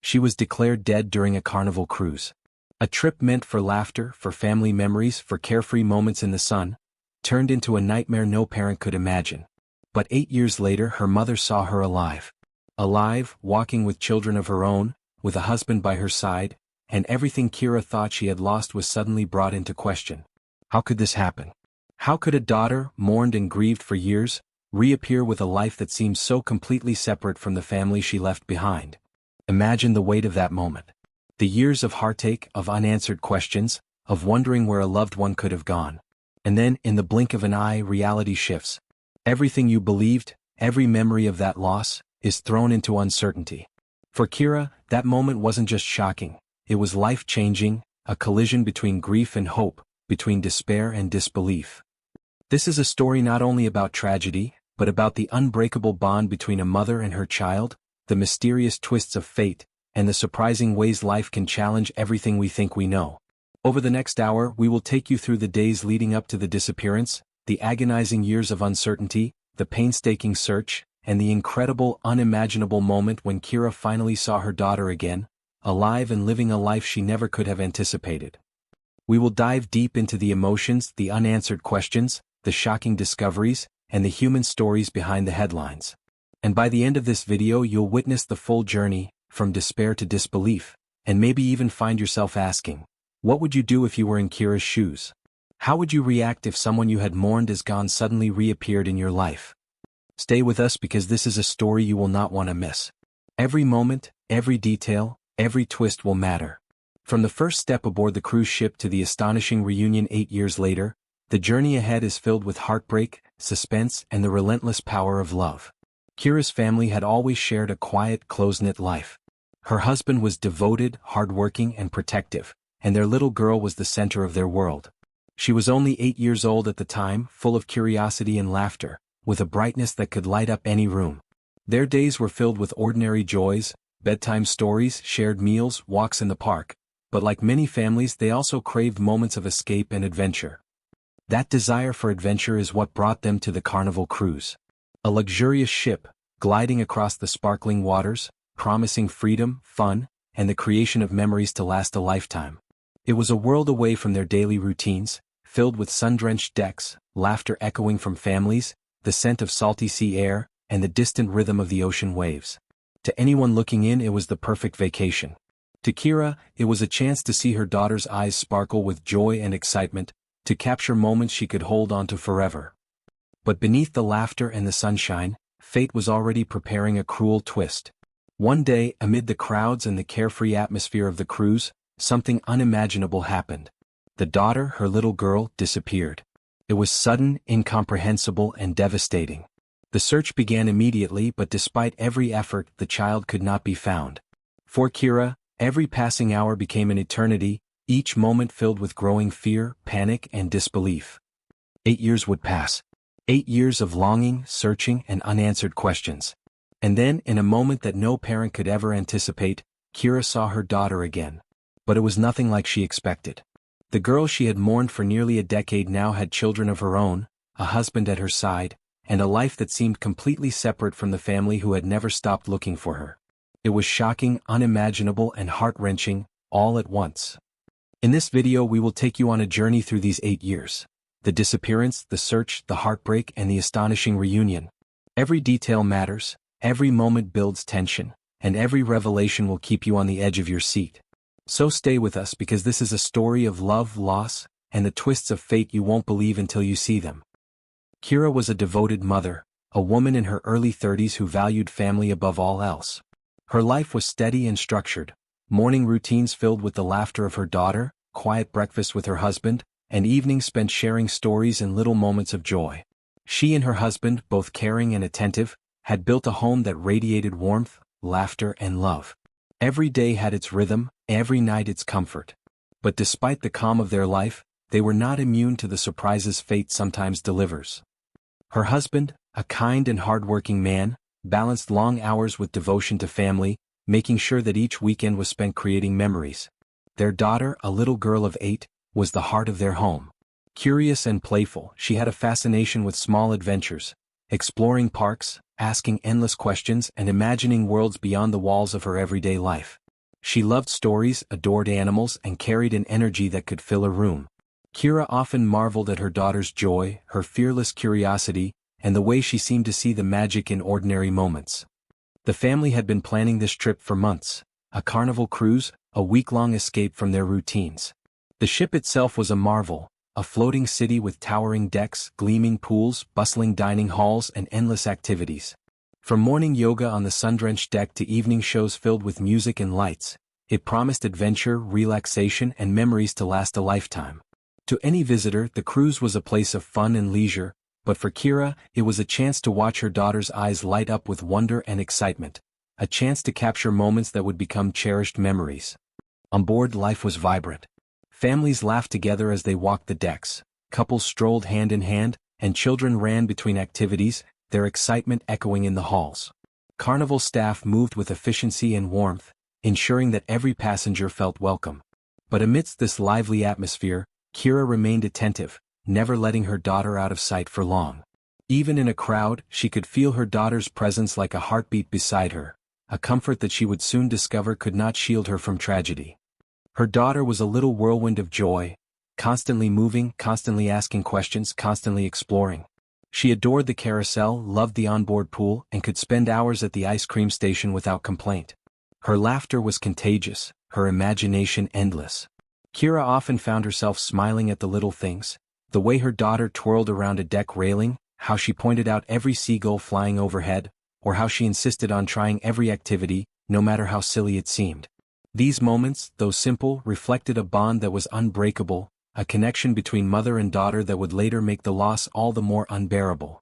She was declared dead during a Carnival Cruise. A trip meant for laughter, for family memories, for carefree moments in the sun, turned into a nightmare no parent could imagine. But 8 years later her mother saw her alive. Alive, walking with children of her own, with a husband by her side, and everything Kira thought she had lost was suddenly brought into question. How could this happen? How could a daughter, mourned and grieved for years, reappear with a life that seemed so completely separate from the family she left behind? Imagine the weight of that moment. The years of heartache, of unanswered questions, of wondering where a loved one could have gone. And then, in the blink of an eye, reality shifts. Everything you believed, every memory of that loss, is thrown into uncertainty. For Kira, that moment wasn't just shocking, it was life-changing, a collision between grief and hope, between despair and disbelief. This is a story not only about tragedy, but about the unbreakable bond between a mother and her child, the mysterious twists of fate, and the surprising ways life can challenge everything we think we know. Over the next hour we will take you through the days leading up to the disappearance, the agonizing years of uncertainty, the painstaking search, and the incredible, unimaginable moment when Kira finally saw her daughter again, alive and living a life she never could have anticipated. We will dive deep into the emotions, the unanswered questions, the shocking discoveries, and the human stories behind the headlines. And by the end of this video you'll witness the full journey, from despair to disbelief, and maybe even find yourself asking, what would you do if you were in Kira's shoes? How would you react if someone you had mourned as gone suddenly reappeared in your life? Stay with us because this is a story you will not want to miss. Every moment, every detail, every twist will matter. From the first step aboard the cruise ship to the astonishing reunion 8 years later, the journey ahead is filled with heartbreak, suspense, and the relentless power of love. Kira's family had always shared a quiet, close-knit life. Her husband was devoted, hardworking, and protective, and their little girl was the center of their world. She was only 8 years old at the time, full of curiosity and laughter, with a brightness that could light up any room. Their days were filled with ordinary joys, bedtime stories, shared meals, walks in the park, but like many families they also craved moments of escape and adventure. That desire for adventure is what brought them to the Carnival Cruise. A luxurious ship, gliding across the sparkling waters, promising freedom, fun, and the creation of memories to last a lifetime. It was a world away from their daily routines, filled with sun-drenched decks, laughter echoing from families, the scent of salty sea air, and the distant rhythm of the ocean waves. To anyone looking in it was the perfect vacation. To Kira, it was a chance to see her daughter's eyes sparkle with joy and excitement, to capture moments she could hold on to forever. But beneath the laughter and the sunshine, fate was already preparing a cruel twist. One day, amid the crowds and the carefree atmosphere of the cruise, something unimaginable happened. The daughter, her little girl, disappeared. It was sudden, incomprehensible, and devastating. The search began immediately, but despite every effort, the child could not be found. For Kira, every passing hour became an eternity, each moment filled with growing fear, panic, and disbelief. 8 years would pass. 8 years of longing, searching, and unanswered questions. And then, in a moment that no parent could ever anticipate, Kira saw her daughter again. But it was nothing like she expected. The girl she had mourned for nearly a decade now had children of her own, a husband at her side, and a life that seemed completely separate from the family who had never stopped looking for her. It was shocking, unimaginable, and heart-wrenching, all at once. In this video we will take you on a journey through these 8 years. The disappearance, the search, the heartbreak, and the astonishing reunion. Every detail matters, every moment builds tension, and every revelation will keep you on the edge of your seat. So stay with us because this is a story of love, loss, and the twists of fate you won't believe until you see them. Kira was a devoted mother, a woman in her early 30s who valued family above all else. Her life was steady and structured, morning routines filled with the laughter of her daughter, quiet breakfasts with her husband, and evenings spent sharing stories and little moments of joy. She and her husband, both caring and attentive, had built a home that radiated warmth, laughter, and love. Every day had its rhythm, every night its comfort. But despite the calm of their life, they were not immune to the surprises fate sometimes delivers. Her husband, a kind and hard-working man, balanced long hours with devotion to family, making sure that each weekend was spent creating memories. Their daughter, a little girl of 8, was the heart of their home. Curious and playful, she had a fascination with small adventures, exploring parks, asking endless questions, and imagining worlds beyond the walls of her everyday life. She loved stories, adored animals, and carried an energy that could fill a room. Kira often marveled at her daughter's joy, her fearless curiosity, and the way she seemed to see the magic in ordinary moments. The family had been planning this trip for months, a Carnival Cruise, a week-long escape from their routines. The ship itself was a marvel, a floating city with towering decks, gleaming pools, bustling dining halls, and endless activities. From morning yoga on the sun-drenched deck to evening shows filled with music and lights, it promised adventure, relaxation, and memories to last a lifetime. To any visitor, the cruise was a place of fun and leisure, but for Kira, it was a chance to watch her daughter's eyes light up with wonder and excitement, a chance to capture moments that would become cherished memories. On board, life was vibrant. Families laughed together as they walked the decks, couples strolled hand in hand, and children ran between activities, their excitement echoing in the halls. Carnival staff moved with efficiency and warmth, ensuring that every passenger felt welcome. But amidst this lively atmosphere, Kira remained attentive, never letting her daughter out of sight for long. Even in a crowd, she could feel her daughter's presence like a heartbeat beside her, a comfort that she would soon discover could not shield her from tragedy. Her daughter was a little whirlwind of joy, constantly moving, constantly asking questions, constantly exploring. She adored the carousel, loved the onboard pool, and could spend hours at the ice cream station without complaint. Her laughter was contagious, her imagination endless. Kira often found herself smiling at the little things, the way her daughter twirled around a deck railing, how she pointed out every seagull flying overhead, or how she insisted on trying every activity, no matter how silly it seemed. These moments, though simple, reflected a bond that was unbreakable, a connection between mother and daughter that would later make the loss all the more unbearable.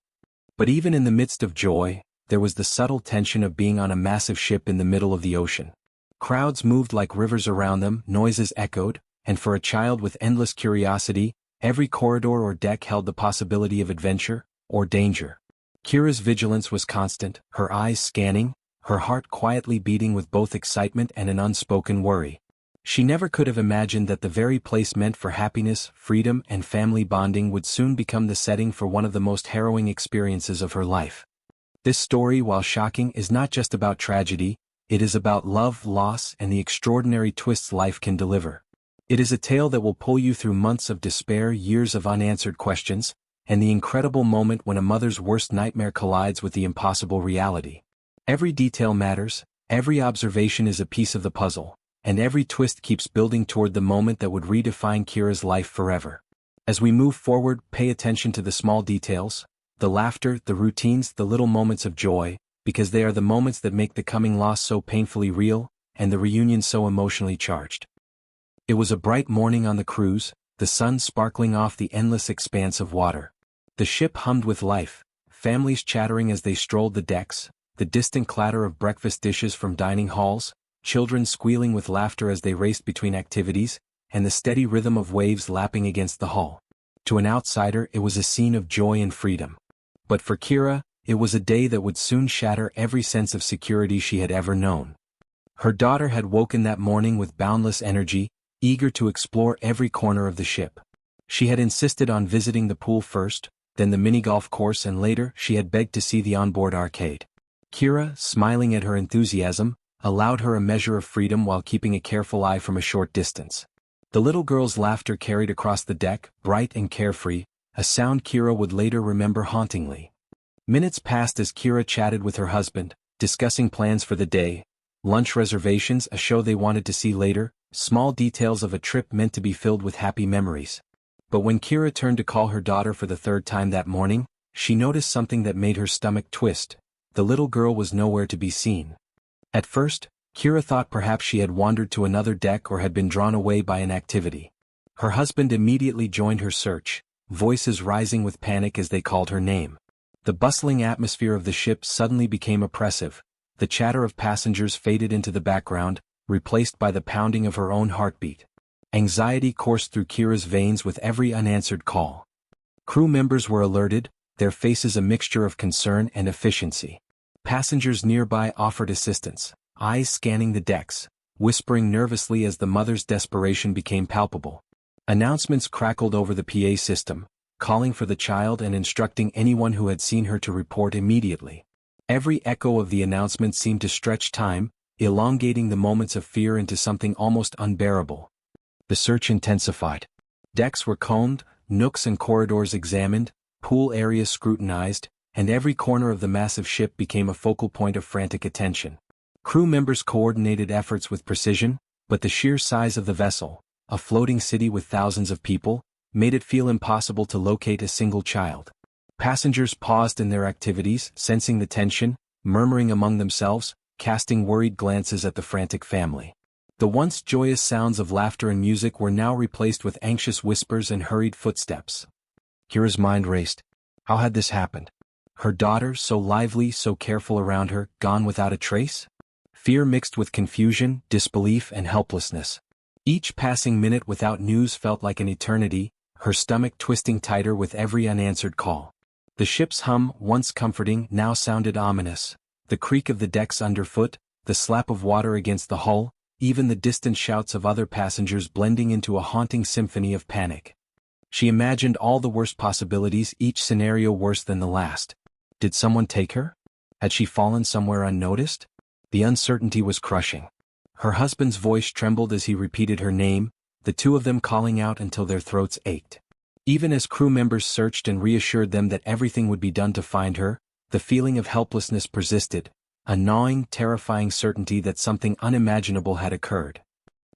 But even in the midst of joy, there was the subtle tension of being on a massive ship in the middle of the ocean. Crowds moved like rivers around them, noises echoed, and for a child with endless curiosity, every corridor or deck held the possibility of adventure or danger. Kira's vigilance was constant, her eyes scanning, her heart quietly beating with both excitement and an unspoken worry. She never could have imagined that the very place meant for happiness, freedom, and family bonding would soon become the setting for one of the most harrowing experiences of her life. This story, while shocking, is not just about tragedy, it is about love, loss, and the extraordinary twists life can deliver. It is a tale that will pull you through months of despair, years of unanswered questions, and the incredible moment when a mother's worst nightmare collides with the impossible reality. Every detail matters, every observation is a piece of the puzzle, and every twist keeps building toward the moment that would redefine Kira's life forever. As we move forward, pay attention to the small details, the laughter, the routines, the little moments of joy, because they are the moments that make the coming loss so painfully real, and the reunion so emotionally charged. It was a bright morning on the cruise, the sun sparkling off the endless expanse of water. The ship hummed with life, families chattering as they strolled the decks, the distant clatter of breakfast dishes from dining halls, children squealing with laughter as they raced between activities, and the steady rhythm of waves lapping against the hull. To an outsider, it was a scene of joy and freedom. But for Kira, it was a day that would soon shatter every sense of security she had ever known. Her daughter had woken that morning with boundless energy, eager to explore every corner of the ship. She had insisted on visiting the pool first, then the mini-golf course, and later she had begged to see the onboard arcade. Kira, smiling at her enthusiasm, allowed her a measure of freedom while keeping a careful eye from a short distance. The little girl's laughter carried across the deck, bright and carefree, a sound Kira would later remember hauntingly. Minutes passed as Kira chatted with her husband, discussing plans for the day, lunch reservations, a show they wanted to see later, small details of a trip meant to be filled with happy memories. But when Kira turned to call her daughter for the third time that morning, she noticed something that made her stomach twist. The little girl was nowhere to be seen. At first, Kira thought perhaps she had wandered to another deck or had been drawn away by an activity. Her husband immediately joined her search, voices rising with panic as they called her name. The bustling atmosphere of the ship suddenly became oppressive. The chatter of passengers faded into the background, replaced by the pounding of her own heartbeat. Anxiety coursed through Kira's veins with every unanswered call. Crew members were alerted, their faces a mixture of concern and efficiency. Passengers nearby offered assistance, eyes scanning the decks, whispering nervously as the mother's desperation became palpable. Announcements crackled over the PA system, calling for the child and instructing anyone who had seen her to report immediately. Every echo of the announcement seemed to stretch time, elongating the moments of fear into something almost unbearable. The search intensified. Decks were combed, nooks and corridors examined, pool areas scrutinized, and every corner of the massive ship became a focal point of frantic attention. Crew members coordinated efforts with precision, but the sheer size of the vessel, a floating city with thousands of people, made it feel impossible to locate a single child. Passengers paused in their activities, sensing the tension, murmuring among themselves, casting worried glances at the frantic family. The once joyous sounds of laughter and music were now replaced with anxious whispers and hurried footsteps. Kira's mind raced. How had this happened? Her daughter, so lively, so careful around her, gone without a trace? Fear mixed with confusion, disbelief, and helplessness. Each passing minute without news felt like an eternity, her stomach twisting tighter with every unanswered call. The ship's hum, once comforting, now sounded ominous. The creak of the decks underfoot, the slap of water against the hull, even the distant shouts of other passengers blending into a haunting symphony of panic. She imagined all the worst possibilities, each scenario worse than the last. Did someone take her? Had she fallen somewhere unnoticed? The uncertainty was crushing. Her husband's voice trembled as he repeated her name, the two of them calling out until their throats ached. Even as crew members searched and reassured them that everything would be done to find her, the feeling of helplessness persisted, a gnawing, terrifying certainty that something unimaginable had occurred.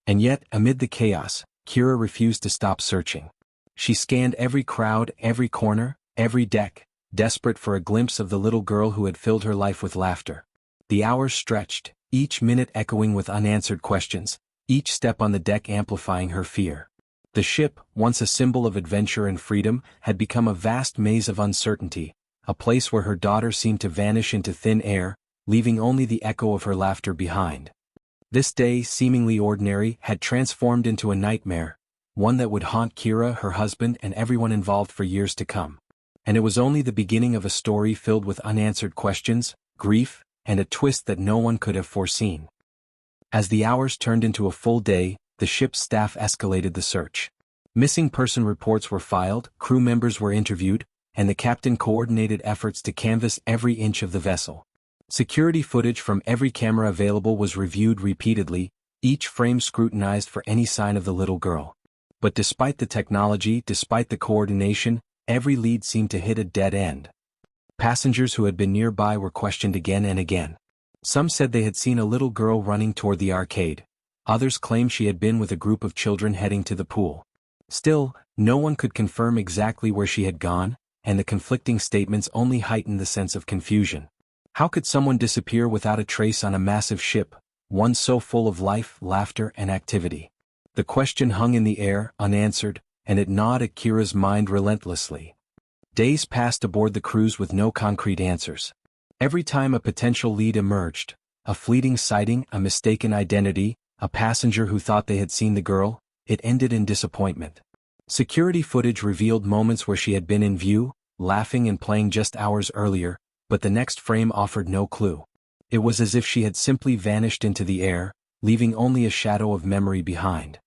And yet, amid the chaos, Kira refused to stop searching. She scanned every crowd, every corner, every deck, desperate for a glimpse of the little girl who had filled her life with laughter. The hours stretched, each minute echoing with unanswered questions, each step on the deck amplifying her fear. The ship, once a symbol of adventure and freedom, had become a vast maze of uncertainty, a place where her daughter seemed to vanish into thin air, leaving only the echo of her laughter behind. This day, seemingly ordinary, had transformed into a nightmare, one that would haunt Kira, her husband, and everyone involved for years to come. And it was only the beginning of a story filled with unanswered questions, grief, and a twist that no one could have foreseen. As the hours turned into a full day, the ship's staff escalated the search. Missing person reports were filed, crew members were interviewed, and the captain coordinated efforts to canvass every inch of the vessel. Security footage from every camera available was reviewed repeatedly, each frame scrutinized for any sign of the little girl. But despite the technology, despite the coordination, every lead seemed to hit a dead end. Passengers who had been nearby were questioned again and again. Some said they had seen a little girl running toward the arcade. Others claimed she had been with a group of children heading to the pool. Still, no one could confirm exactly where she had gone, and the conflicting statements only heightened the sense of confusion. How could someone disappear without a trace on a massive ship, one so full of life, laughter, and activity? The question hung in the air, unanswered, and it gnawed at Kira's mind relentlessly. Days passed aboard the cruise with no concrete answers. Every time a potential lead emerged, a fleeting sighting, a mistaken identity, a passenger who thought they had seen the girl, it ended in disappointment. Security footage revealed moments where she had been in view, laughing and playing just hours earlier, but the next frame offered no clue. It was as if she had simply vanished into the air, leaving only a shadow of memory behind.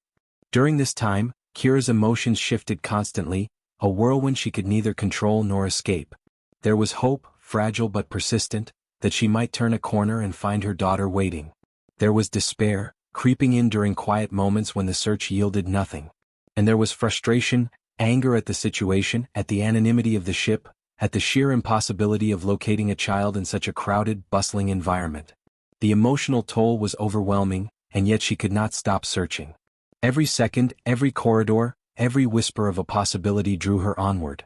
During this time, Kira's emotions shifted constantly, a whirlwind she could neither control nor escape. There was hope, fragile but persistent, that she might turn a corner and find her daughter waiting. There was despair, creeping in during quiet moments when the search yielded nothing. And there was frustration, anger at the situation, at the anonymity of the ship, at the sheer impossibility of locating a child in such a crowded, bustling environment. The emotional toll was overwhelming, and yet she could not stop searching. Every second, every corridor, every whisper of a possibility drew her onward.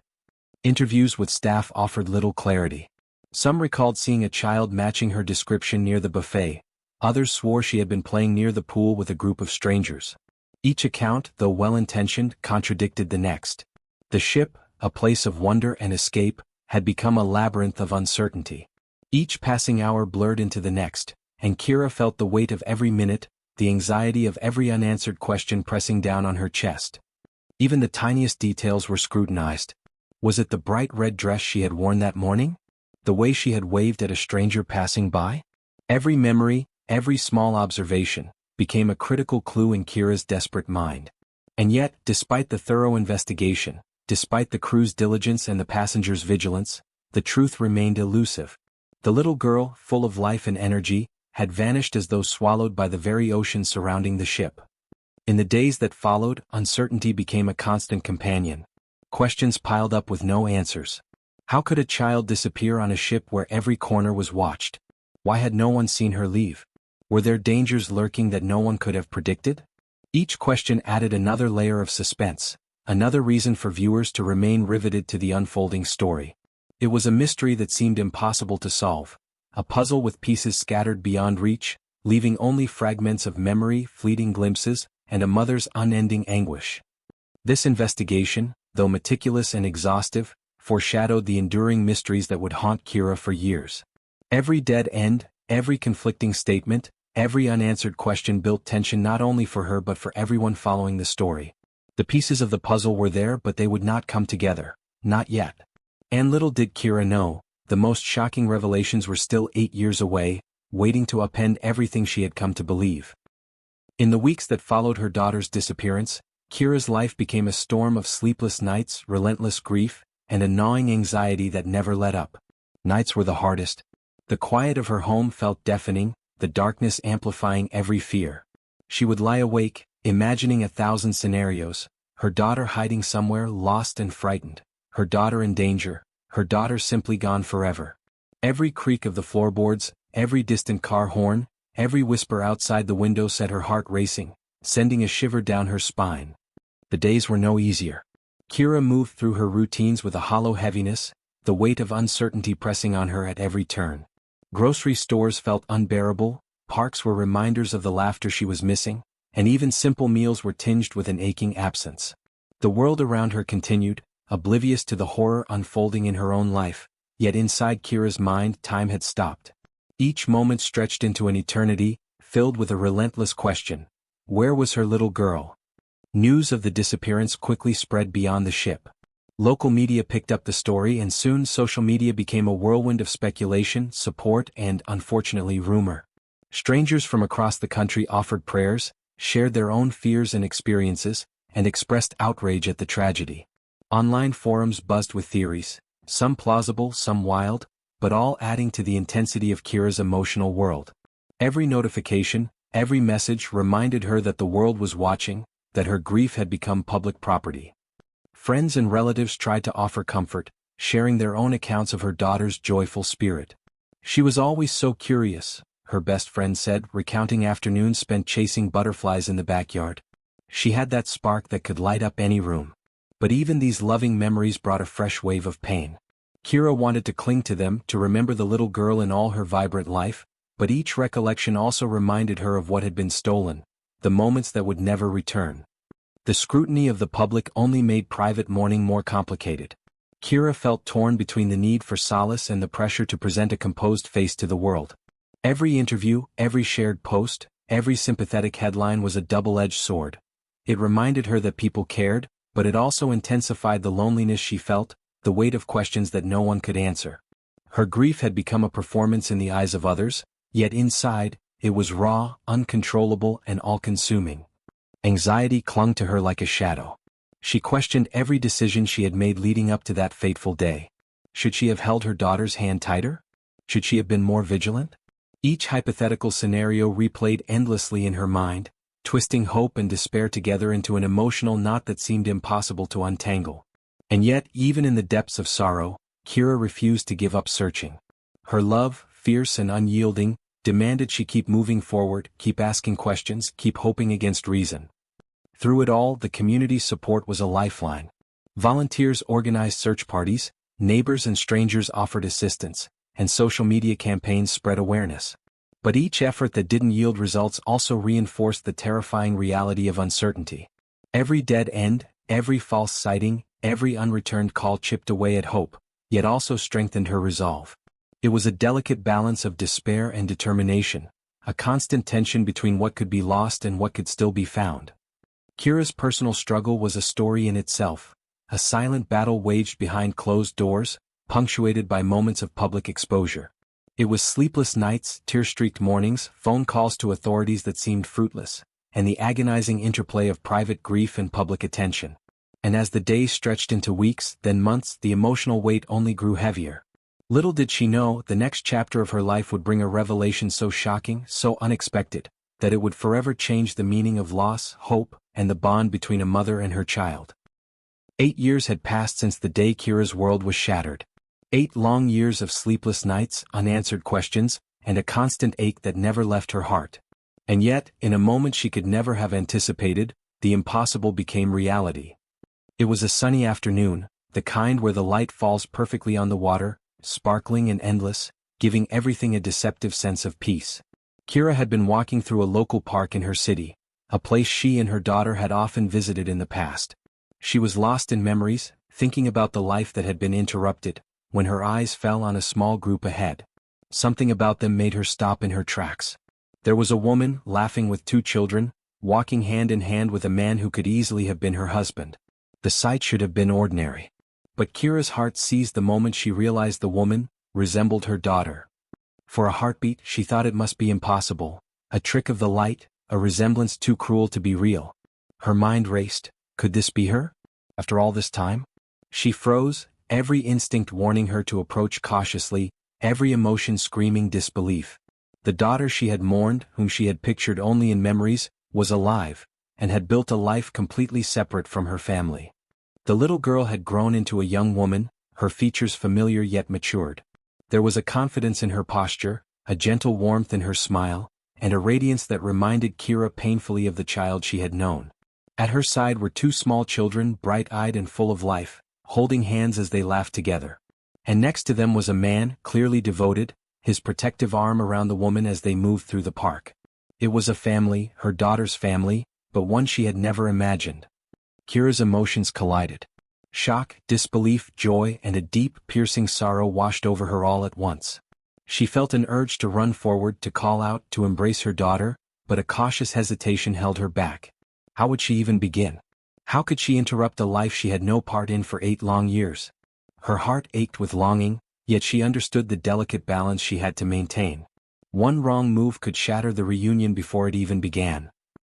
Interviews with staff offered little clarity. Some recalled seeing a child matching her description near the buffet. Others swore she had been playing near the pool with a group of strangers. Each account, though well-intentioned, contradicted the next. The ship, a place of wonder and escape, had become a labyrinth of uncertainty. Each passing hour blurred into the next, and Kira felt the weight of every minute, the anxiety of every unanswered question pressing down on her chest. Even the tiniest details were scrutinized. Was it the bright red dress she had worn that morning? The way she had waved at a stranger passing by? Every memory, every small observation, became a critical clue in Kira's desperate mind. And yet, despite the thorough investigation, despite the crew's diligence and the passengers' vigilance, the truth remained elusive. The little girl, full of life and energy, had vanished as though swallowed by the very ocean surrounding the ship. In the days that followed, uncertainty became a constant companion. Questions piled up with no answers. How could a child disappear on a ship where every corner was watched? Why had no one seen her leave? Were there dangers lurking that no one could have predicted? Each question added another layer of suspense, another reason for viewers to remain riveted to the unfolding story. It was a mystery that seemed impossible to solve, a puzzle with pieces scattered beyond reach, leaving only fragments of memory, fleeting glimpses, and a mother's unending anguish. This investigation, though meticulous and exhaustive, foreshadowed the enduring mysteries that would haunt Kira for years. Every dead end, every conflicting statement, every unanswered question built tension not only for her but for everyone following the story. The pieces of the puzzle were there, but they would not come together, not yet. And little did Kira know, the most shocking revelations were still 8 years away, waiting to upend everything she had come to believe. In the weeks that followed her daughter's disappearance, Kira's life became a storm of sleepless nights, relentless grief, and a gnawing anxiety that never let up. Nights were the hardest. The quiet of her home felt deafening, the darkness amplifying every fear. She would lie awake, imagining 1,000 scenarios, her daughter hiding somewhere lost and frightened, her daughter in danger, her daughter simply gone forever. Every creak of the floorboards, every distant car horn, every whisper outside the window set her heart racing, sending a shiver down her spine. The days were no easier. Kira moved through her routines with a hollow heaviness, the weight of uncertainty pressing on her at every turn. Grocery stores felt unbearable, parks were reminders of the laughter she was missing, and even simple meals were tinged with an aching absence. The world around her continued, oblivious to the horror unfolding in her own life, yet inside Kira's mind time had stopped. Each moment stretched into an eternity, filled with a relentless question: where was her little girl? News of the disappearance quickly spread beyond the ship. Local media picked up the story, and soon social media became a whirlwind of speculation, support, and, unfortunately, rumor. Strangers from across the country offered prayers, shared their own fears and experiences, and expressed outrage at the tragedy. Online forums buzzed with theories, some plausible, some wild, but all adding to the intensity of Kira's emotional world. Every notification, every message reminded her that the world was watching, that her grief had become public property. Friends and relatives tried to offer comfort, sharing their own accounts of her daughter's joyful spirit. She was always so curious, her best friend said, recounting afternoons spent chasing butterflies in the backyard. She had that spark that could light up any room. But even these loving memories brought a fresh wave of pain. Kira wanted to cling to them, to remember the little girl in all her vibrant life, but each recollection also reminded her of what had been stolen, the moments that would never return. The scrutiny of the public only made private mourning more complicated. Kira felt torn between the need for solace and the pressure to present a composed face to the world. Every interview, every shared post, every sympathetic headline was a double-edged sword. It reminded her that people cared, but it also intensified the loneliness she felt, the weight of questions that no one could answer. Her grief had become a performance in the eyes of others, yet inside, it was raw, uncontrollable, and all-consuming. Anxiety clung to her like a shadow. She questioned every decision she had made leading up to that fateful day. Should she have held her daughter's hand tighter? Should she have been more vigilant? Each hypothetical scenario replayed endlessly in her mind, twisting hope and despair together into an emotional knot that seemed impossible to untangle. And yet, even in the depths of sorrow, Kira refused to give up searching. Her love, fierce and unyielding, demanded she keep moving forward, keep asking questions, keep hoping against reason. Through it all, the community's support was a lifeline. Volunteers organized search parties, neighbors and strangers offered assistance, and social media campaigns spread awareness. But each effort that didn't yield results also reinforced the terrifying reality of uncertainty. Every dead end, every false sighting, every unreturned call chipped away at hope, yet also strengthened her resolve. It was a delicate balance of despair and determination, a constant tension between what could be lost and what could still be found. Kira's personal struggle was a story in itself, a silent battle waged behind closed doors, punctuated by moments of public exposure. It was sleepless nights, tear-streaked mornings, phone calls to authorities that seemed fruitless, and the agonizing interplay of private grief and public attention. And as the days stretched into weeks, then months, the emotional weight only grew heavier. Little did she know, the next chapter of her life would bring a revelation so shocking, so unexpected, that it would forever change the meaning of loss, hope, and the bond between a mother and her child. 8 years had passed since the day Kira's world was shattered. 8 long years of sleepless nights, unanswered questions, and a constant ache that never left her heart. And yet, in a moment she could never have anticipated, the impossible became reality. It was a sunny afternoon, the kind where the light falls perfectly on the water, sparkling and endless, giving everything a deceptive sense of peace. Kira had been walking through a local park in her city, a place she and her daughter had often visited in the past. She was lost in memories, thinking about the life that had been interrupted, when her eyes fell on a small group ahead. Something about them made her stop in her tracks. There was a woman, laughing with 2 children, walking hand in hand with a man who could easily have been her husband. The sight should have been ordinary. But Kira's heart seized the moment she realized the woman resembled her daughter. For a heartbeat she thought it must be impossible, a trick of the light, a resemblance too cruel to be real. Her mind raced. Could this be her? After all this time? She froze, every instinct warning her to approach cautiously, every emotion screaming disbelief. The daughter she had mourned, whom she had pictured only in memories, was alive, and had built a life completely separate from her family. The little girl had grown into a young woman, her features familiar yet matured. There was a confidence in her posture, a gentle warmth in her smile, and a radiance that reminded Kira painfully of the child she had known. At her side were 2 small children, bright-eyed and full of life, holding hands as they laughed together. And next to them was a man, clearly devoted, his protective arm around the woman as they moved through the park. It was a family, her daughter's family, but one she had never imagined. Kira's emotions collided. Shock, disbelief, joy, and a deep, piercing sorrow washed over her all at once. She felt an urge to run forward, to call out, to embrace her daughter, but a cautious hesitation held her back. How would she even begin? How could she interrupt a life she had no part in for 8 long years? Her heart ached with longing, yet she understood the delicate balance she had to maintain. One wrong move could shatter the reunion before it even began.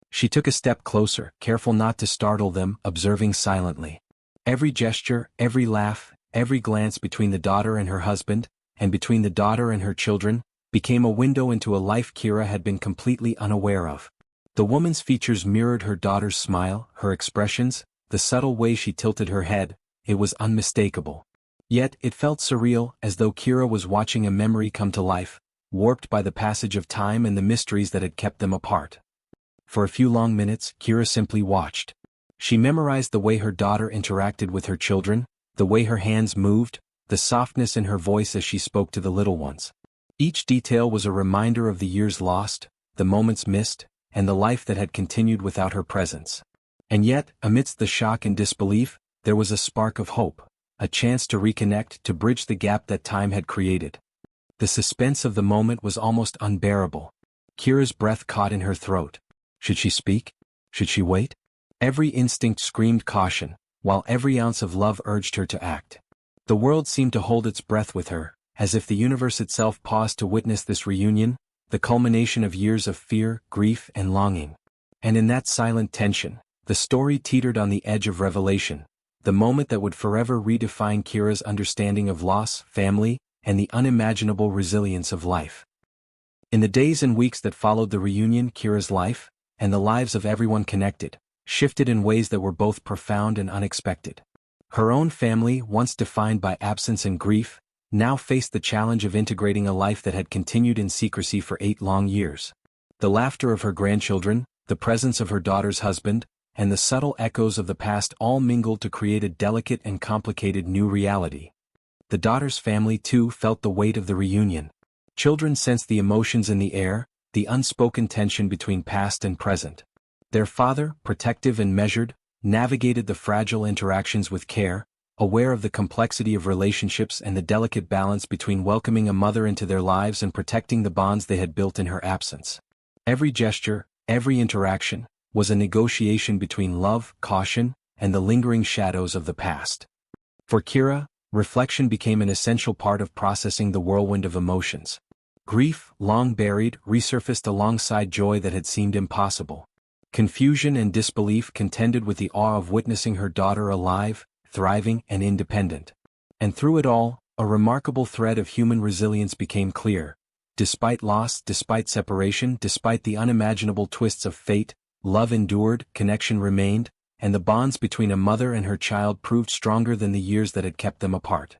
She took a step closer, careful not to startle them, observing silently. Every gesture, every laugh, every glance between the daughter and her husband, and between the daughter and her children, became a window into a life Kira had been completely unaware of. The woman's features mirrored her daughter's smile, her expressions, the subtle way she tilted her head. It was unmistakable. Yet it felt surreal, as though Kira was watching a memory come to life, warped by the passage of time and the mysteries that had kept them apart. For a few long minutes, Kira simply watched. She memorized the way her daughter interacted with her children, the way her hands moved, the softness in her voice as she spoke to the little ones. Each detail was a reminder of the years lost, the moments missed, and the life that had continued without her presence. And yet, amidst the shock and disbelief, there was a spark of hope, a chance to reconnect, to bridge the gap that time had created. The suspense of the moment was almost unbearable. Kira's breath caught in her throat. Should she speak? Should she wait? Every instinct screamed caution, while every ounce of love urged her to act. The world seemed to hold its breath with her, as if the universe itself paused to witness this reunion, the culmination of years of fear, grief, and longing. And in that silent tension, the story teetered on the edge of revelation, the moment that would forever redefine Kira's understanding of loss, family, and the unimaginable resilience of life. In the days and weeks that followed the reunion, Kira's life, and the lives of everyone connected, shifted in ways that were both profound and unexpected. Her own family, once defined by absence and grief, now faced the challenge of integrating a life that had continued in secrecy for 8 long years. The laughter of her grandchildren, the presence of her daughter's husband, and the subtle echoes of the past all mingled to create a delicate and complicated new reality. The daughter's family too felt the weight of the reunion. Children sensed the emotions in the air, the unspoken tension between past and present. Their father, protective and measured, navigated the fragile interactions with care, aware of the complexity of relationships and the delicate balance between welcoming a mother into their lives and protecting the bonds they had built in her absence. Every gesture, every interaction, was a negotiation between love, caution, and the lingering shadows of the past. For Kira, reflection became an essential part of processing the whirlwind of emotions. Grief, long buried, resurfaced alongside joy that had seemed impossible. Confusion and disbelief contended with the awe of witnessing her daughter alive, thriving, and independent. And through it all, A remarkable thread of human resilience became clear. Despite loss, despite separation, despite the unimaginable twists of fate, love endured, connection remained, and the bonds between a mother and her child proved stronger than the years that had kept them apart.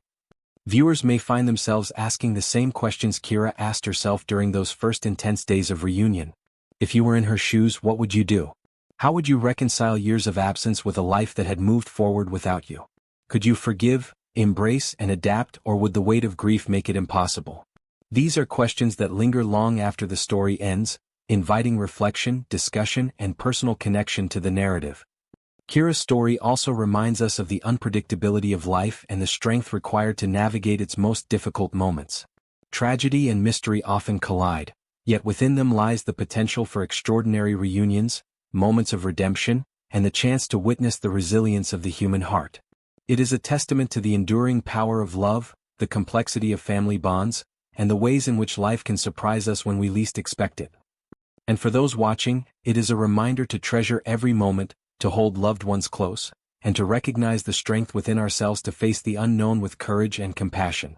Viewers may find themselves asking the same questions Kira asked herself during those first intense days of reunion. If you were in her shoes, what would you do? How would you reconcile years of absence with a life that had moved forward without you? Could you forgive, embrace, and adapt, or would the weight of grief make it impossible? These are questions that linger long after the story ends, inviting reflection, discussion, and personal connection to the narrative. Kira's story also reminds us of the unpredictability of life and the strength required to navigate its most difficult moments. Tragedy and mystery often collide, yet within them lies the potential for extraordinary reunions, moments of redemption, and the chance to witness the resilience of the human heart. It is a testament to the enduring power of love, the complexity of family bonds, and the ways in which life can surprise us when we least expect it. And for those watching, it is a reminder to treasure every moment, to hold loved ones close, and to recognize the strength within ourselves to face the unknown with courage and compassion.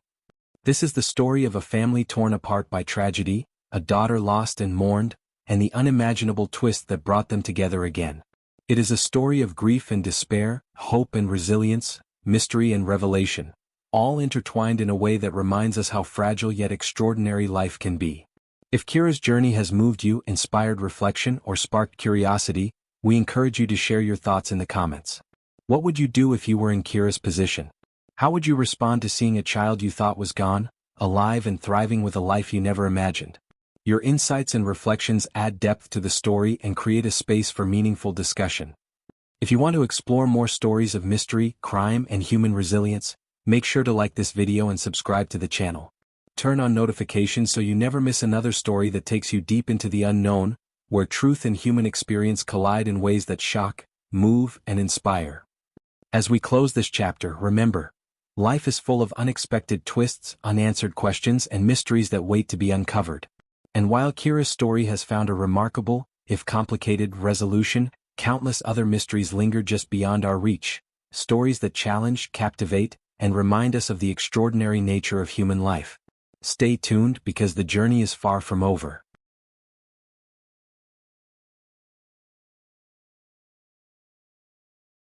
This is the story of a family torn apart by tragedy, a daughter lost and mourned, and the unimaginable twist that brought them together again. It is a story of grief and despair, hope and resilience, mystery and revelation, all intertwined in a way that reminds us how fragile yet extraordinary life can be. If Kira's journey has moved you, inspired reflection, or sparked curiosity, we encourage you to share your thoughts in the comments. What would you do if you were in Kira's position? How would you respond to seeing a child you thought was gone, alive and thriving with a life you never imagined? Your insights and reflections add depth to the story and create a space for meaningful discussion. If you want to explore more stories of mystery, crime, and human resilience, make sure to like this video and subscribe to the channel. Turn on notifications so you never miss another story that takes you deep into the unknown, where truth and human experience collide in ways that shock, move, and inspire. As we close this chapter, remember, life is full of unexpected twists, unanswered questions, and mysteries that wait to be uncovered. And while Kira's story has found a remarkable, if complicated, resolution, countless other mysteries linger just beyond our reach, stories that challenge, captivate, and remind us of the extraordinary nature of human life. Stay tuned because the journey is far from over.